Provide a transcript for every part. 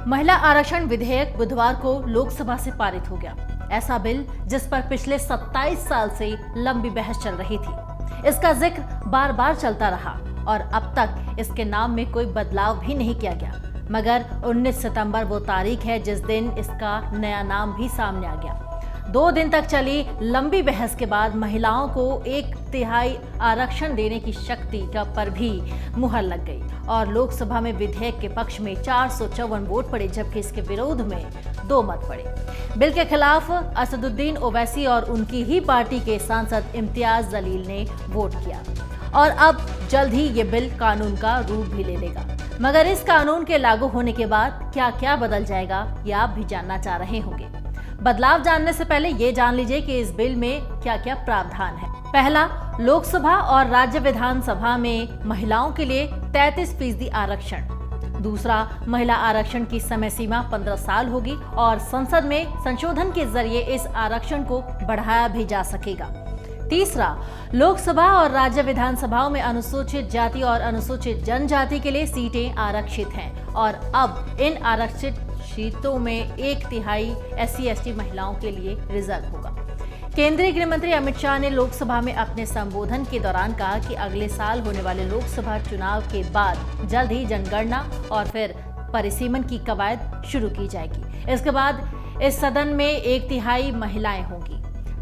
महिला आरक्षण विधेयक बुधवार को लोकसभा से पारित हो गया। ऐसा बिल जिस पर पिछले 27 साल से लंबी बहस चल रही थी। इसका जिक्र बार बार चलता रहा और अब तक इसके नाम में कोई बदलाव भी नहीं किया गया, मगर 19 सितंबर वो तारीख है जिस दिन इसका नया नाम भी सामने आ गया। 2 दिन तक चली लंबी बहस के बाद महिलाओं को 1/3 आरक्षण देने की शक्ति का पर भी मुहर लग गई और लोकसभा में विधेयक के पक्ष में 454 वोट पड़े, जबकि इसके विरोध में 2 मत पड़े। बिल के खिलाफ असदुद्दीन ओवैसी और उनकी ही पार्टी के सांसद इम्तियाज जलील ने वोट किया और अब जल्द ही ये बिल कानून का रूप भी ले लेगा। मगर इस कानून के लागू होने के बाद क्या क्या बदल जाएगा, ये आप भी जानना चाह रहे होंगे। बदलाव जानने से पहले ये जान लीजिए कि इस बिल में क्या क्या प्रावधान है। पहला, लोकसभा और राज्य विधानसभा में महिलाओं के लिए 33% आरक्षण। दूसरा, महिला आरक्षण की समय सीमा 15 साल होगी और संसद में संशोधन के जरिए इस आरक्षण को बढ़ाया भी जा सकेगा। तीसरा, लोकसभा और राज्य विधानसभाओं में अनुसूचित जाति और अनुसूचित जनजाति के लिए सीटें आरक्षित हैं और अब इन आरक्षित सीटों में 1/3 SC/ST महिलाओं के लिए रिजर्व होगा। केंद्रीय गृह मंत्री अमित शाह ने लोकसभा में अपने संबोधन के दौरान कहा कि अगले साल होने वाले लोकसभा चुनाव के बाद जल्द ही जनगणना और फिर परिसीमन की कवायद शुरू की जाएगी। इसके बाद इस सदन में 1/3 महिलाएं होंगी।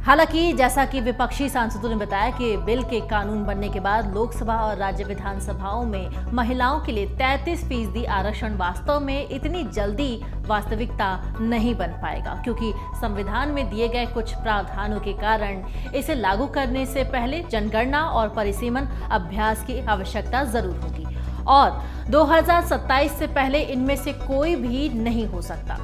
हालांकि जैसा कि विपक्षी सांसदों ने बताया कि बिल के कानून बनने के बाद लोकसभा और राज्य विधानसभाओं में महिलाओं के लिए 33% आरक्षण वास्तव में इतनी जल्दी वास्तविकता नहीं बन पाएगा, क्योंकि संविधान में दिए गए कुछ प्रावधानों के कारण इसे लागू करने से पहले जनगणना और परिसीमन अभ्यास की आवश्यकता जरूर होगी और 2027 से पहले इनमें से कोई भी नहीं हो सकता।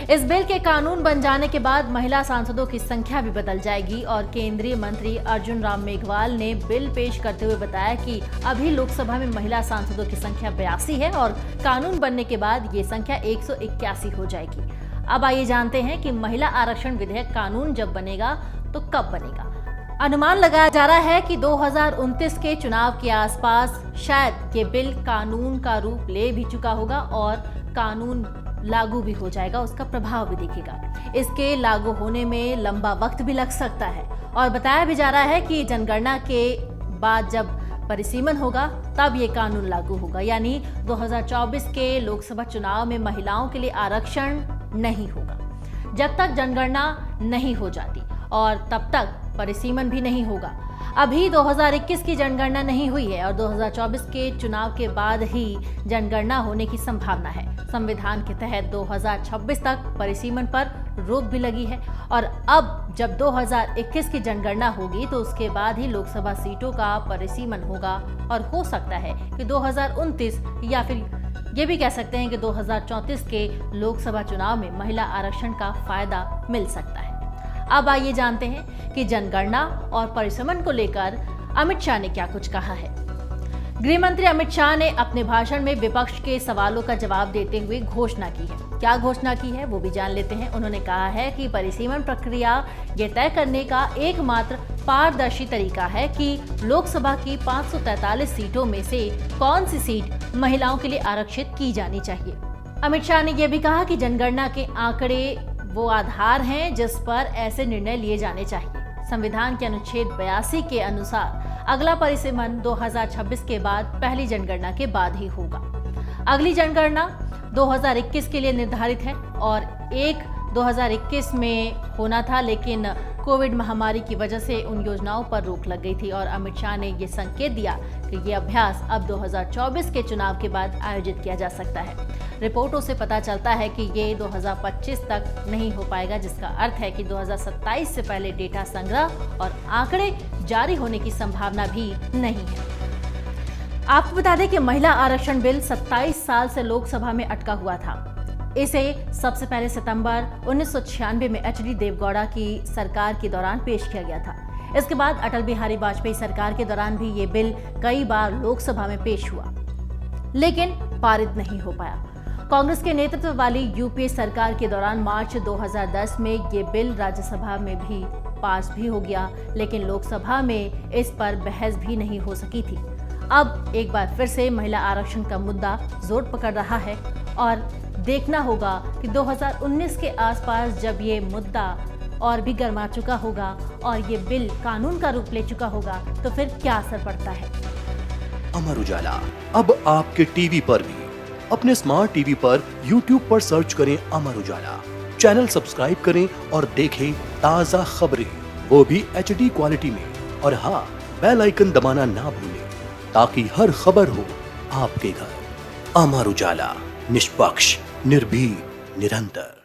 इस बिल के कानून बन जाने के बाद महिला सांसदों की संख्या भी बदल जाएगी और केंद्रीय मंत्री अर्जुन राम मेघवाल ने बिल पेश करते हुए बताया कि अभी लोकसभा में महिला सांसदों की संख्या 82 है और कानून बनने के बाद ये संख्या 181 हो जाएगी। अब आइए जानते हैं कि महिला आरक्षण विधेयक कानून जब बनेगा तो कब बनेगा। अनुमान लगाया जा रहा है कि 2029 के चुनाव के आसपास शायद ये बिल कानून का रूप ले भी चुका होगा और कानून लागू भी हो जाएगा, उसका प्रभाव भी दिखेगा। इसके लागू होने में लंबा वक्त भी लग सकता है और बताया भी जा रहा है कि जनगणना के बाद जब परिसीमन होगा तब ये कानून लागू होगा, यानी 2024 के लोकसभा चुनाव में महिलाओं के लिए आरक्षण नहीं होगा जब तक जनगणना नहीं हो जाती और तब तक परिसीमन भी नहीं होगा। अभी 2021 की जनगणना नहीं हुई है और 2024 के चुनाव के बाद ही जनगणना होने की संभावना है। संविधान के तहत 2026 तक परिसीमन पर रोक भी लगी है और अब जब 2021 की जनगणना होगी तो उसके बाद ही लोकसभा सीटों का परिसीमन होगा और हो सकता है कि 2029 या फिर ये भी कह सकते हैं कि 2034 के लोकसभा चुनाव में महिला आरक्षण का फायदा मिल सकता है। अब आइए जानते हैं कि जनगणना और परिसीमन को लेकर अमित शाह ने क्या कुछ कहा है। गृह मंत्री अमित शाह ने अपने भाषण में विपक्ष के सवालों का जवाब देते हुए घोषणा की है। क्या घोषणा की है वो भी जान लेते हैं। उन्होंने कहा है कि परिसीमन प्रक्रिया ये तय करने का एकमात्र पारदर्शी तरीका है कि लोकसभा की 543 सीटों में से कौन सी सीट महिलाओं के लिए आरक्षित की जानी चाहिए। अमित शाह ने यह भी कहा कि जनगणना के आंकड़े वो आधार हैं जिस पर ऐसे निर्णय लिए जाने चाहिए। संविधान के अनुच्छेद 82 के अनुसार अगला परिसीमन 2026 के बाद पहली जनगणना के बाद ही होगा। अगली जनगणना 2021 के लिए निर्धारित है और 2021 में होना था, लेकिन कोविड महामारी की वजह से उन योजनाओं पर रोक लग गई थी और अमित शाह ने ये संकेत दिया कि ये अभ्यास अब 2024 के चुनाव के बाद आयोजित किया जा सकता है। रिपोर्टों से पता चलता है कि ये 2025 तक नहीं हो पाएगा, जिसका अर्थ है कि 2027 से पहले डेटा संग्रह और आंकड़े जारी होने की संभावना भी नहीं है। आपको बता दें कि महिला आरक्षण बिल 27 साल से लोकसभा में अटका हुआ था। इसे सबसे पहले सितंबर 1996 में HD देवगौड़ा की सरकार के दौरान पेश किया गया था। इसके बाद अटल बिहारी वाजपेयी सरकार के दौरान भी ये बिल कई बार लोकसभा में पेश हुआ, लेकिन पारित नहीं हो पाया। कांग्रेस के नेतृत्व वाली यूपीए सरकार के दौरान मार्च 2010 में ये बिल राज्यसभा में भी पास भी हो गया, लेकिन लोकसभा में इस पर बहस भी नहीं हो सकी थी। अब एक बार फिर से महिला आरक्षण का मुद्दा जोर पकड़ रहा है और देखना होगा कि 2019 के आसपास जब ये मुद्दा और भी गर्मा चुका होगा और ये बिल कानून का रूप ले चुका होगा तो फिर क्या असर पड़ता है। अमर उजाला अब आपके टीवी पर भी। अपने स्मार्ट टीवी पर YouTube पर सर्च करें अमर उजाला, चैनल सब्सक्राइब करें और देखें ताजा खबरें, वो भी HD क्वालिटी में। और हाँ, बेल आइकन दबाना ना भूलें ताकि हर खबर हो आपके घर। अमर उजाला, निष्पक्ष, निर्भीक, निरंतर।